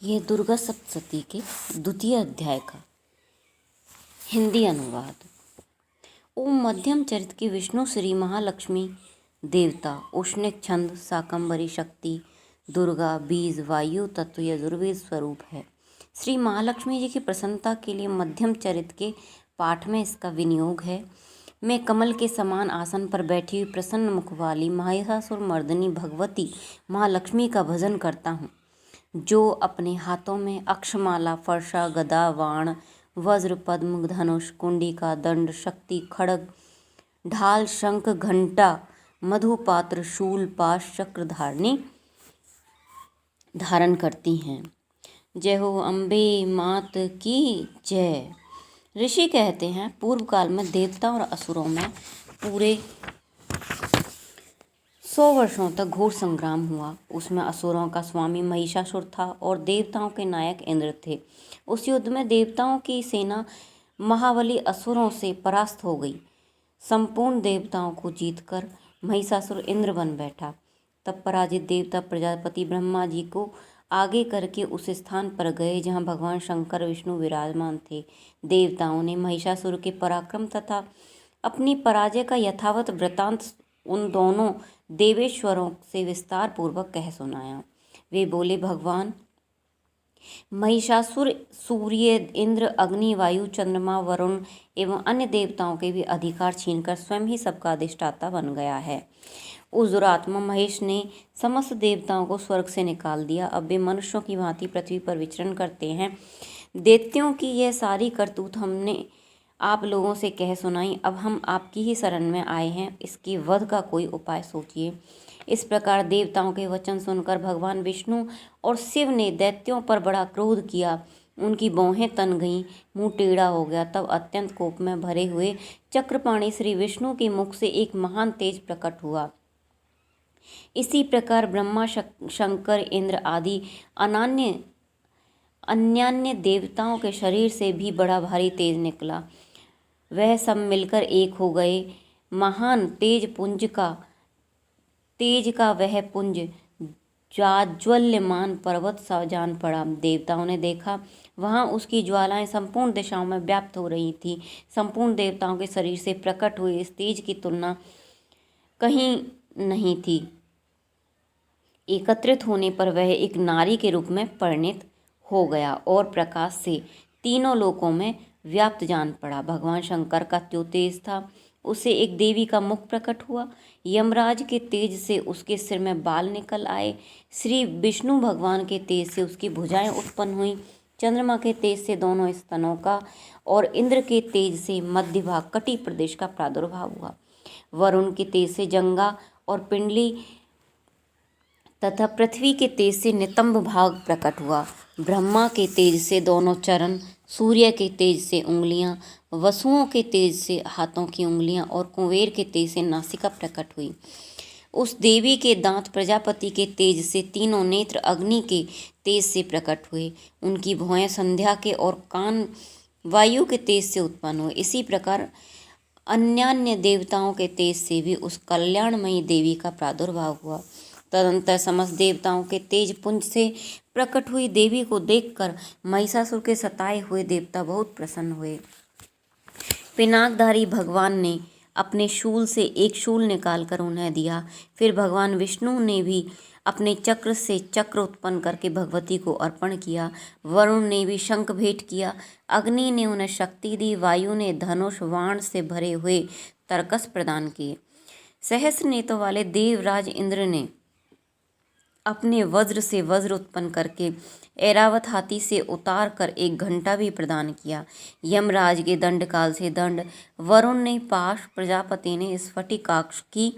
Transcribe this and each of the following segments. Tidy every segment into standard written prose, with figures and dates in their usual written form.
यह दुर्गा सप्तशती के द्वितीय अध्याय का हिंदी अनुवाद। ओम मध्यम चरित्र की विष्णु श्री महालक्ष्मी देवता उष्णिक छंद शाकंभरी शक्ति दुर्गा बीज वायु तत्व यजुर्वेद स्वरूप है। श्री महालक्ष्मी जी की प्रसन्नता के लिए मध्यम चरित्र के पाठ में इसका विनियोग है। मैं कमल के समान आसन पर बैठी हुई प्रसन्न मुख वाली महिषासुर मर्दिनी भगवती महालक्ष्मी का भजन करता हूँ, जो अपने हाथों में अक्षमाला फरसा गदा वाण वज्र पद्म धनुष कुंडिका दंड शक्ति खड्ग ढाल शंख घंटा मधुपात्र शूल पाश चक्र धारण करती हैं। जय हो अम्बे मात की जय। ऋषि कहते हैं, पूर्व काल में देवता और असुरों में पूरे 100 वर्षों तक घोर संग्राम हुआ। उसमें असुरों का स्वामी महिषासुर था और देवताओं के नायक इंद्र थे। उस युद्ध में देवताओं की सेना महाबली असुरों से परास्त हो गई। संपूर्ण देवताओं को जीतकर महिषासुर इंद्र बन बैठा। तब पराजित देवता प्रजापति ब्रह्मा जी को आगे करके उस स्थान पर गए जहाँ भगवान शंकर विष्णु विराजमान थे। देवताओं ने महिषासुर के पराक्रम तथा अपनी पराजय का यथावत वृतांत उन दोनों देवेश्वरों से विस्तार पूर्वक कह सुनाया। वे बोले, भगवान महिषासुर सूर्य इंद्र अग्नि वायु चंद्रमा वरुण एवं अन्य देवताओं के भी अधिकार छीनकर स्वयं ही सबका अधिष्ठाता बन गया है। उस दुरात्मा महेश ने समस्त देवताओं को स्वर्ग से निकाल दिया। अब वे मनुष्यों की भांति पृथ्वी पर विचरण करते हैं। दैत्यों की यह सारी करतूत हमने आप लोगों से कह सुनाई। अब हम आपकी ही शरण में आए हैं, इसकी वध का कोई उपाय सोचिए। इस प्रकार देवताओं के वचन सुनकर भगवान विष्णु और शिव ने दैत्यों पर बड़ा क्रोध किया। उनकी भौहें तन गईं, मुंह टेढ़ा हो गया। तब अत्यंत कोप में भरे हुए चक्रपाणी श्री विष्णु के मुख से एक महान तेज प्रकट हुआ। इसी प्रकार ब्रह्मा शंकर इंद्र आदि अन्यान्य देवताओं के शरीर से भी बड़ा भारी तेज निकला। वह सब मिलकर एक हो गए। महान तेज का वह पुंज जाज्वल्यमान पर्वत सा जान पड़ा। देवताओं ने देखा, वहाँ उसकी ज्वालाएं संपूर्ण दिशाओं में व्याप्त हो रही थी। संपूर्ण देवताओं के शरीर से प्रकट हुए इस तेज की तुलना कहीं नहीं थी। एकत्रित होने पर वह एक नारी के रूप में परिणित हो गया और प्रकाश से तीनों लोकों में व्याप्त जान पड़ा। भगवान शंकर का जो तेज था, उससे एक देवी का मुख प्रकट हुआ। यमराज के तेज से उसके सिर में बाल निकल आए। श्री विष्णु भगवान के तेज से उसकी भुजाएं उत्पन्न हुई। चंद्रमा के तेज से दोनों स्तनों का और इंद्र के तेज से मध्य भाग कटी प्रदेश का प्रादुर्भाव हुआ। वरुण के तेज से जंगा और पिंडली तथा पृथ्वी के तेज से नितंब भाग प्रकट हुआ। ब्रह्मा के तेज से दोनों चरण, सूर्य के तेज से उंगलियां, वसुओं के तेज से हाथों की उंगलियां और कुंबेर के तेज से नासिका प्रकट हुई। उस देवी के दांत प्रजापति के तेज से, तीनों नेत्र अग्नि के तेज से प्रकट हुए। उनकी भौहें संध्या के और कान वायु के तेज से उत्पन्न हुए। इसी प्रकार अन्यान्य देवताओं के तेज से भी उस कल्याणमयी देवी का प्रादुर्भाव हुआ। तदंतर समस्त देवताओं के तेज पुंज से प्रकट हुई देवी को देखकर महिषासुर के सताए हुए देवता बहुत प्रसन्न हुए। पिनाकधारी भगवान ने अपने शूल से एक शूल निकालकर उन्हें दिया। फिर भगवान विष्णु ने भी अपने चक्र से चक्र उत्पन्न करके भगवती को अर्पण किया। वरुण ने भी शंख भेंट किया। अग्नि ने उन्हें शक्ति दी। वायु ने धनुष बाण से भरे हुए तरकस प्रदान किए। सहस्र नेत्रों वाले देवराज इंद्र ने अपने वज्र से वज्र उत्पन्न करके ऐरावत हाथी से उतार कर एक घंटा भी प्रदान किया। यमराज के दंड काल से दंड, वरुण ने पाश, प्रजापति ने स्फटिकाक्ष की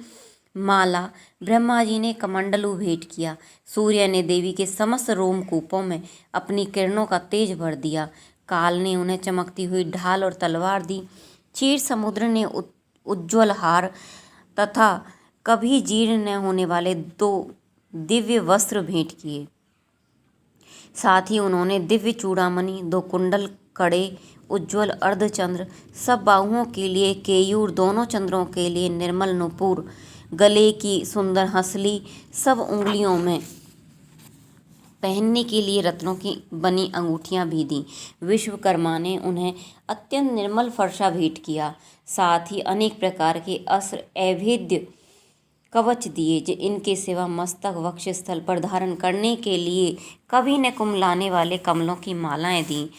माला, ब्रह्मा जी ने कमंडलू भेंट किया। सूर्य ने देवी के समस्त रोमकूपों में अपनी किरणों का तेज भर दिया। काल ने उन्हें चमकती हुई ढाल और तलवार दी। क्षीर समुद्र ने उज्ज्वल हार तथा कभी जीर्ण न होने वाले 2 दिव्य वस्त्र भेंट किए। साथ ही उन्होंने दिव्य चूड़ामणि, 2 कुंडल, कड़े, उज्ज्वल अर्धचंद्र, सब बाहुओं के लिए केयूर, दोनों चंद्रों के लिए निर्मल नुपुर, गले की सुंदर हंसली, सब उंगलियों में पहनने के लिए रत्नों की बनी अंगूठियां भी दीं। विश्वकर्मा ने उन्हें अत्यंत निर्मल फरसा भेंट किया। साथ ही अनेक प्रकार के अस्त्र, अभेद्य कवच दिए, जो इनके सिवा मस्तक वक्षस्थल पर धारण करने के लिए कवि ने कुमलाने वाले कमलों की मालाएं दी।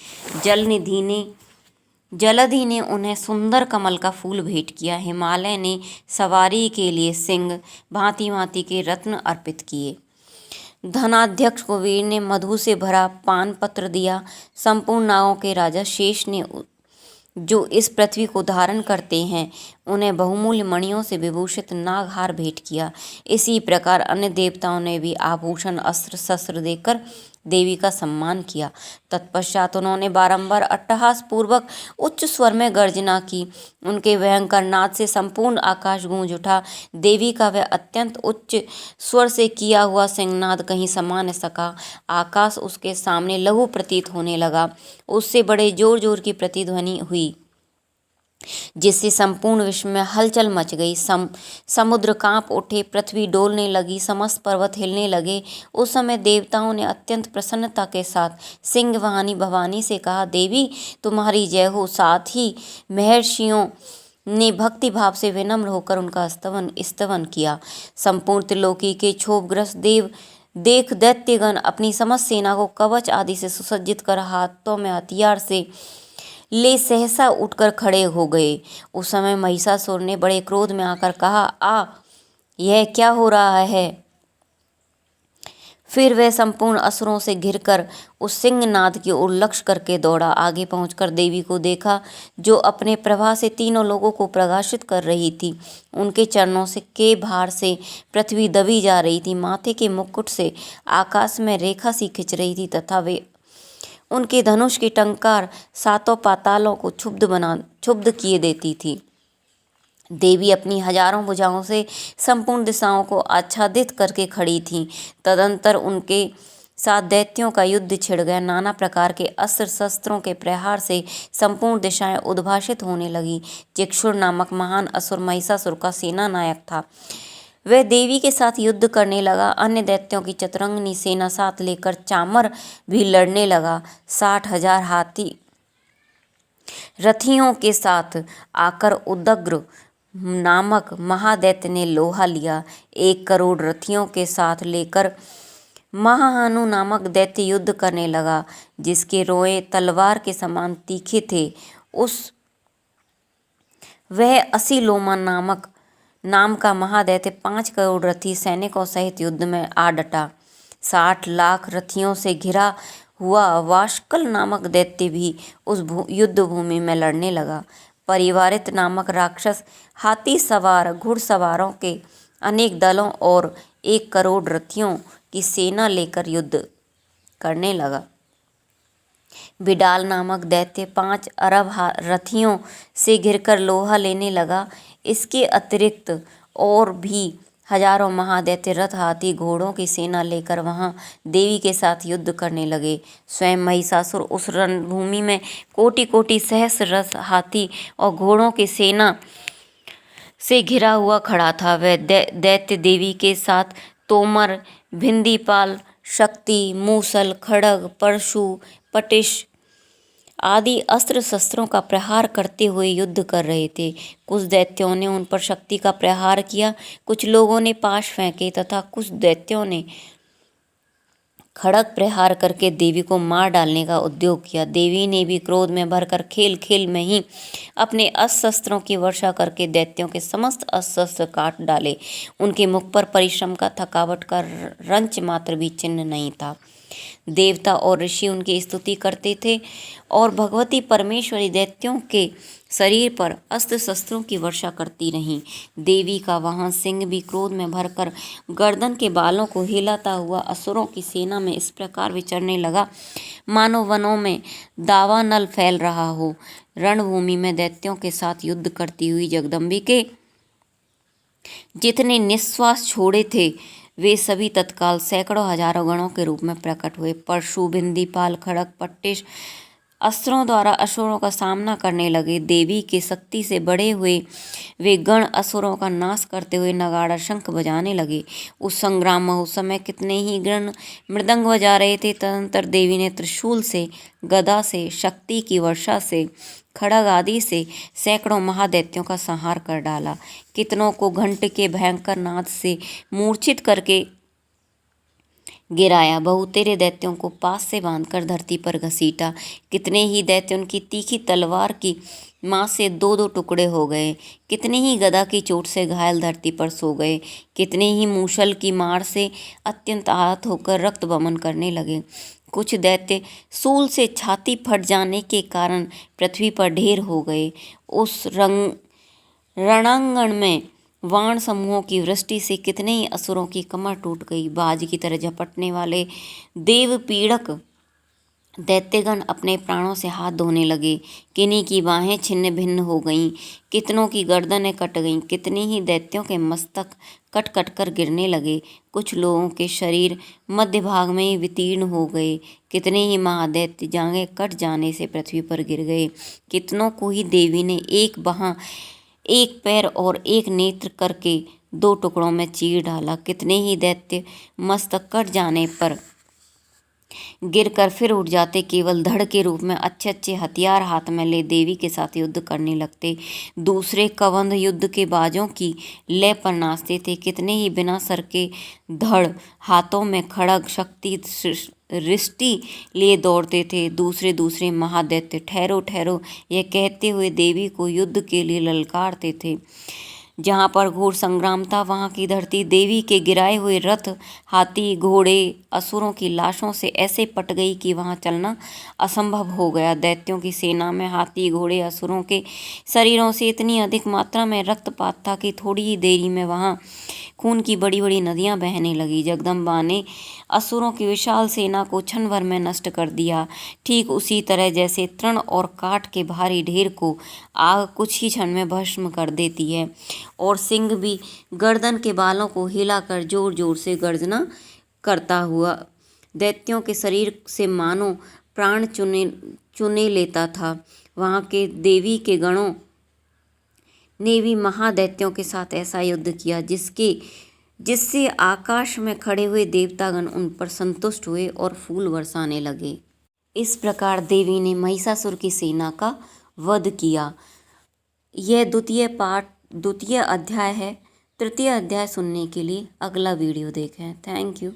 जलधि ने उन्हें सुंदर कमल का फूल भेंट किया। हिमालय ने सवारी के लिए सिंह, भांति भांति के रत्न अर्पित किए। धनाध्यक्ष कुबेर ने मधु से भरा पान पत्र दिया। संपूर्ण नागों के राजा शेष ने जो इस पृथ्वी को धारण करते हैं, उन्हें बहुमूल्य मणियों से विभूषित नागहार भेंट किया। इसी प्रकार अन्य देवताओं ने भी आभूषण, अस्त्र शस्त्र देकर देवी का सम्मान किया। तत्पश्चात उन्होंने बारंबार अट्टहास पूर्वक उच्च स्वर में गर्जना की। उनके भयंकर नाद से संपूर्ण आकाश गूंज उठा। देवी का वह अत्यंत उच्च स्वर से किया हुआ सिंहनाद कहीं समा न सका। आकाश उसके सामने लघु प्रतीत होने लगा। उससे बड़े जोर जोर की प्रतिध्वनि हुई, जिससे संपूर्ण विश्व में हलचल मच गई। समुद्र कांप उठे, पृथ्वी डोलने लगी, समस्त पर्वत हिलने लगे। उस समय देवताओं ने अत्यंत प्रसन्नता के साथ सिंहवाहिनी भवानी से कहा, देवी तुम्हारी जय हो। साथ ही महर्षियों ने भक्ति भाव से विनम्र होकर उनका स्तवन किया। संपूर्ण त्रिलोकी के क्षोभग्रस्त देव देख दैत्यगण अपनी समस्त सेना को कवच आदि से सुसज्जित कर हाथों में हथियार से ले सहसा उठकर खड़े हो गए। उस समय महिषासुर ने बड़े क्रोध में आकर कहा, यह क्या हो रहा है। फिर वह संपूर्ण असुरों से घिरकर उस सिंहनाद की ओर लक्ष्य करके दौड़ा। आगे पहुंचकर देवी को देखा, जो अपने प्रभा से तीनों लोगों को प्रकाशित कर रही थी। उनके चरणों से के भार से पृथ्वी दबी जा रही थी। माथे के मुकुट से आकाश में रेखा सी खिंच रही थी तथा वे उनके धनुष की टंकार सातों पातालों को क्षुब्ध किए देती थी। देवी अपनी हजारों भुजाओं से संपूर्ण दिशाओं को आच्छादित करके खड़ी थीं। तदंतर उनके साथ दैत्यों का युद्ध छिड़ गया। नाना प्रकार के अस्त्र शस्त्रों के प्रहार से संपूर्ण दिशाएं उद्भासित होने लगी। चिक्षुर नामक महान असुर महिषासुर का सेना नायक था। वह देवी के साथ युद्ध करने लगा। अन्य दैत्यों की चतुरंगिनी सेना साथ लेकर चामर भी लड़ने लगा। 60,000 हाथी रथियों के साथ आकर उदग्र नामक महादैत्य ने लोहा लिया। 1 करोड़ रथियों के साथ लेकर महाहानु नामक दैत्य युद्ध करने लगा, जिसके रोए तलवार के समान तीखे थे। वह असीलोमा नाम का महादैत्य 5 करोड़ रथी सैनिकों सहित युद्ध में आ डटा। 60 लाख रथियों से घिरा हुआ वाशकल नामक दैत्य भी उस युद्ध भूमि में लड़ने लगा। परिवारित नामक राक्षस हाथी सवार घुड़सवारों के अनेक दलों और 1 करोड़ रथियों की सेना लेकर युद्ध करने लगा। बिडाल नामक दैत्य 5 अरब रथियों से घिरकर लोहा लेने लगा। इसके अतिरिक्त और भी हजारों महादैत्य रथ, हाथी, घोड़ों की सेना लेकर वहां देवी के साथ युद्ध करने लगे। स्वयं महिषासुर उस रणभूमि में कोटि कोटि सहस्र रथ, हाथी और घोड़ों की सेना से घिरा हुआ खड़ा था। वह दैत्य देवी के साथ तोमर, भिंदीपाल, शक्ति, मूसल, खड्ग, परशु, पटिश आदि अस्त्र शस्त्रों का प्रहार करते हुए युद्ध कर रहे थे। कुछ दैत्यों ने उन पर शक्ति का प्रहार किया, कुछ लोगों ने पाश फेंके तथा कुछ दैत्यों ने खड़ग प्रहार करके देवी को मार डालने का उद्योग किया। देवी ने भी क्रोध में भरकर खेल खेल में ही अपने अस्त्र शस्त्रों की वर्षा करके दैत्यों के समस्त अस्त्र शस्त्र काट डाले। उनके मुख पर परिश्रम का, थकावट का रंच मात्र भी चिन्ह नहीं था। देवता और ऋषि उनकी स्तुति करते थे और भगवती परमेश्वरी दैत्यों के शरीर पर अस्त्र शस्त्रों की वर्षा करती रहीं। देवी का वहां सिंह भी क्रोध में भरकर गर्दन के बालों को हिलाता हुआ असुरों की सेना में इस प्रकार विचरने लगा, मानो वनों में दावानल फैल रहा हो। रणभूमि में दैत्यों के साथ युद्ध करती हुई जगदम्बिके जितने निश्वास छोड़े थे, वे सभी तत्काल सैकड़ों हजारों गणों के रूप में प्रकट हुए। परशु, भिंदीपाल, खड़ग, पट्टिश अस्त्रों द्वारा असुरों का सामना करने लगे। देवी के शक्ति से बढ़े हुए वे गण असुरों का नाश करते हुए नगाड़ा शंख बजाने लगे। उस संग्राम महोत्सव में कितने ही गण मृदंग बजा रहे थे। तदनंतर देवी ने त्रिशूल से, गदा से, शक्ति की वर्षा से, खड़ग आदि से सैकड़ों महादैत्यों का संहार कर डाला। कितनों को घंट के भयंकर नाद से मूर्छित करके गिराया। बहुतेरे दैत्यों को पास से बांधकर धरती पर घसीटा। कितने ही दैत्य उनकी तीखी तलवार की मार से दो दो टुकड़े हो गए। कितने ही गदा की चोट से घायल धरती पर सो गए। कितने ही मूसल की मार से अत्यंत आहत होकर रक्त बमन करने लगे। कुछ दैत्य सूल से छाती फट जाने के कारण पृथ्वी पर ढेर हो गए। उस रणांगण में वाण समूहों की वृष्टि से कितने ही असुरों की कमर टूट गई। बाज की तरह झपटने वाले देव पीड़क दैत्यगण अपने प्राणों से हाथ धोने लगे। किन्हीं की बाहें छिन्न भिन्न हो गईं, कितनों की गर्दनें कट गईं। कितने ही दैत्यों के मस्तक कट कट कर गिरने लगे। कुछ लोगों के शरीर मध्य भाग में ही वितीर्ण हो गए। कितने ही महादैत्य जांघें कट जाने से पृथ्वी पर गिर गए। कितनों को ही देवी ने एक बाह, एक पैर और एक नेत्र करके दो टुकड़ों में चीर डाला। कितने ही दैत्य मस्तक कट जाने पर गिरकर फिर उठ जाते, केवल धड़ के रूप में अच्छे अच्छे हथियार हाथ में ले देवी के साथ युद्ध करने लगते। दूसरे कबंध युद्ध के बाजों की लय पर नाचते थे। कितने ही बिना सर के धड़, हाथों में खड़ग, शक्ति रिष्टि लिए दौड़ते थे। दूसरे दूसरे महादैत्य ठहरो ठहरो यह कहते हुए देवी को युद्ध के लिए ललकारते थे। जहाँ पर घोर संग्राम था वहाँ की धरती देवी के गिराए हुए रथ, हाथी, घोड़े, असुरों की लाशों से ऐसे पट गई कि वहाँ चलना असंभव हो गया। दैत्यों की सेना में हाथी, घोड़े, असुरों के शरीरों से इतनी अधिक मात्रा में रक्तपात था कि थोड़ी ही देरी में वहाँ खून की बड़ी बड़ी नदियाँ बहने लगी। जगदम्बा ने असुरों की विशाल सेना को क्षण भर में नष्ट कर दिया। ठीक उसी तरह जैसे तृण और काठ के भारी ढेर को आग कुछ ही क्षण में भस्म कर देती है, और सिंह भी गर्दन के बालों को हिलाकर जोर जोर से गर्जना करता हुआ दैत्यों के शरीर से मानो प्राण चुने लेता था। वहाँ के देवी के गणों ने भी महादैत्यों के साथ ऐसा युद्ध किया जिससे आकाश में खड़े हुए देवतागण उन पर संतुष्ट हुए और फूल बरसाने लगे। इस प्रकार देवी ने महिषासुर की सेना का वध किया। यह द्वितीय अध्याय है। तृतीय अध्याय सुनने के लिए अगला वीडियो देखें। Thank you.